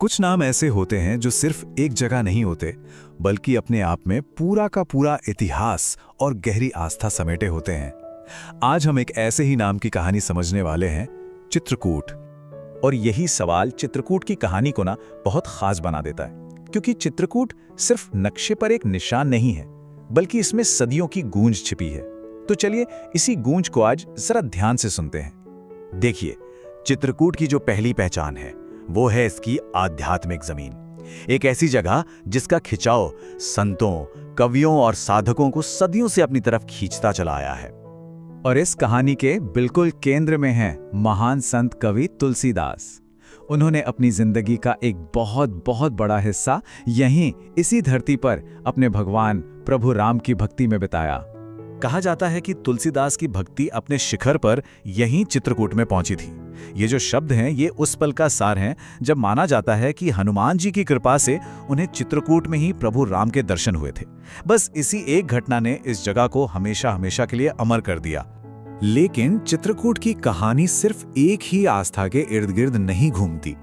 कुछ नाम ऐसे होते हैं जो सिर्फ एक जगह नहीं होते, बल्कि अपने आप में पूरा का पूरा इतिहास और गहरी आस्था समेटे होते हैं। आज हम एक ऐसे ही नाम की कहानी समझने वाले हैं, चित्रकूट। और यही सवाल चित्रकूट की कहानी को ना बहुत खास बना देता है, क्योंकि चित्रकूट सिर्फ नक्शे पर एक निशान नहीं है, बल्कि इसमें सदियों की गूंज छिपी है। तो चलिए इसी गूंज को आज जरा ध्यान से सुनते हैं। देखिए, चित्रकूट की जो पहली पहचान है वो है इसकी आध्यात्मिक जमीन। एक ऐसी जगह जिसका खिंचाव संतों, कवियों और साधकों को सदियों से अपनी तरफ खींचता चला आया है। और इस कहानी के बिल्कुल केंद्र में है महान संत कवि तुलसीदास। उन्होंने अपनी जिंदगी का एक बहुत बहुत बड़ा हिस्सा यहीं इसी धरती पर अपने भगवान प्रभु राम की भक्ति में बिताया। कहा जाता है कि तुलसीदास की भक्ति अपने शिखर पर यहीं चित्रकूट में पहुंची थी। ये जो शब्द हैं ये उस पल का सार हैं जब माना जाता है कि हनुमान जी की कृपा से उन्हें चित्रकूट में ही प्रभु राम के दर्शन हुए थे। बस इसी एक घटना ने इस जगह को हमेशा हमेशा के लिए अमर कर दिया। लेकिन चित्रकूट की कहानी सिर्फ एक ही आस्था के इर्द गिर्द नहीं घूमती।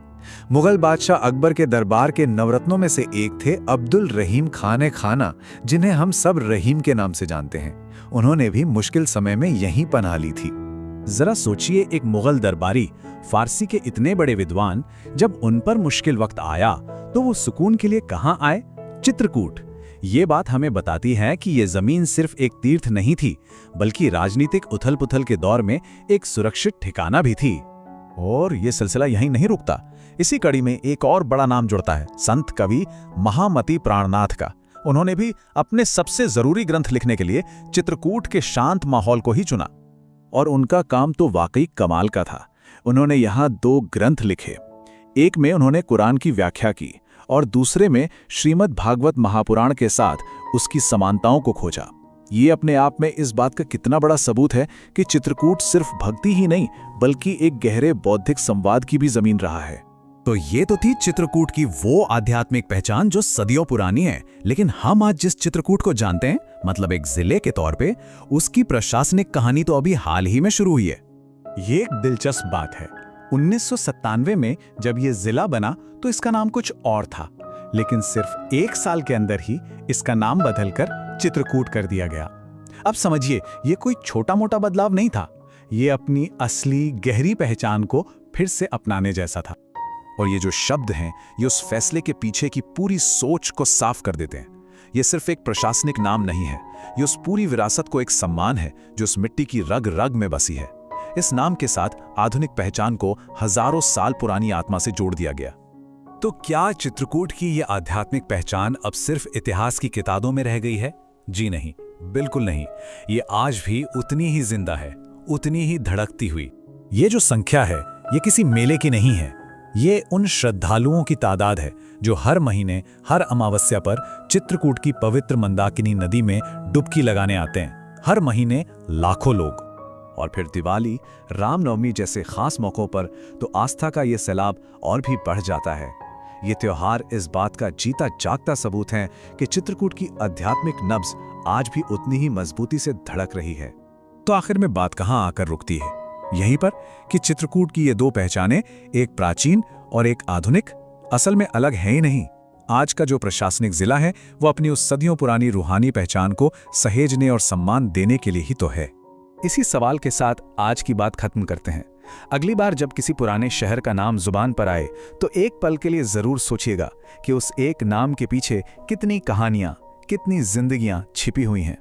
मुगल बादशाह अकबर के दरबार के नवरत्नों में से एक थे अब्दुल रहीम खान खाना, जिन्हें हम सब रहीम के नाम से जानते हैं। उन्होंने भी मुश्किल समय में यहीं पनाह ली थी। जरा सोचिए, एक मुगल दरबारी, फारसी के इतने बड़े विद्वान, जब उन पर मुश्किल वक्त आया तो वो सुकून के लिए कहाँ आए? चित्रकूट। ये बात हमें बताती है कि ये जमीन सिर्फ एक तीर्थ नहीं थी, बल्कि राजनीतिक उथल-पुथल के दौर में एक सुरक्षित ठिकाना भी थी। और ये सिलसिला यहीं नहीं रुकता। इसी कड़ी में एक और बड़ा नाम जुड़ता है, संत कवि महामती प्राणनाथ का। उन्होंने भी अपने सबसे जरूरी ग्रंथ लिखने के लिए चित्रकूट के शांत माहौल को ही चुना। और उनका काम तो वाकई कमाल का था। उन्होंने यहाँ 2 ग्रंथ लिखे। एक में उन्होंने कुरान की व्याख्या की और दूसरे में श्रीमद् भागवत महापुराण के साथ उसकी समानताओं को खोजा। ये अपने आप में इस बात का कितना बड़ा सबूत है कि चित्रकूट सिर्फ भक्ति ही नहीं, बल्कि एक गहरे बौद्धिक संवाद की भी जमीन रहा है। तो ये तो थी चित्रकूट की वो आध्यात्मिक पहचान जो सदियों पुरानी है। लेकिन हम आज जिस चित्रकूट को जानते हैं, मतलब एक जिले के तौर पे, उसकी प्रशासनिक कहानी तो अभी हाल ही में शुरू हुई है। ये एक दिलचस्प बात है। 1997 में जब ये जिला बना तो इसका नाम कुछ और था, लेकिन सिर्फ 1 साल के अंदर ही इसका नाम बदलकर चित्रकूट कर दिया गया। अब समझिए, ये कोई छोटा मोटा बदलाव नहीं था। ये अपनी असली गहरी पहचान को फिर से अपनाने जैसा था। और ये जो शब्द हैं, ये उस फैसले के पीछे की पूरी सोच को साफ कर देते हैं। ये सिर्फ एक प्रशासनिक नाम नहीं है, ये उस पूरी विरासत को एक सम्मान है जो उस मिट्टी की रग रग में बसी है। इस नाम के साथ आधुनिक पहचान को हजारों साल पुरानी आत्मा से जोड़ दिया गया। तो क्या चित्रकूट की ये आध्यात्मिक पहचान अब सिर्फ इतिहास की किताबों में रह गई है? जी नहीं, बिल्कुल नहीं। ये आज भी उतनी ही जिंदा है, उतनी ही धड़कती हुई। ये जो संख्या है, ये किसी मेले की नहीं है। ये उन श्रद्धालुओं की तादाद है जो हर महीने, हर अमावस्या पर चित्रकूट की पवित्र मंदाकिनी नदी में डुबकी लगाने आते हैं। हर महीने लाखों लोग। और फिर दिवाली, रामनवमी जैसे खास मौक़ों पर तो आस्था का ये सैलाब और भी बढ़ जाता है। ये त्योहार इस बात का जीता जागता सबूत है कि चित्रकूट की आध्यात्मिक नब्ज आज भी उतनी ही मजबूती से धड़क रही है। तो आखिर में बात कहाँ आकर रुकती है? यहीं पर कि चित्रकूट की ये 2 पहचानें, एक प्राचीन और एक आधुनिक, असल में अलग है ही नहीं। आज का जो प्रशासनिक जिला है वो अपनी उस सदियों पुरानी रूहानी पहचान को सहेजने और सम्मान देने के लिए ही तो है। इसी सवाल के साथ आज की बात खत्म करते हैं। अगली बार जब किसी पुराने शहर का नाम जुबान पर आए तो एक पल के लिए जरूर सोचिएगा कि उस एक नाम के पीछे कितनी कहानियां, कितनी जिंदगियां छिपी हुई हैं।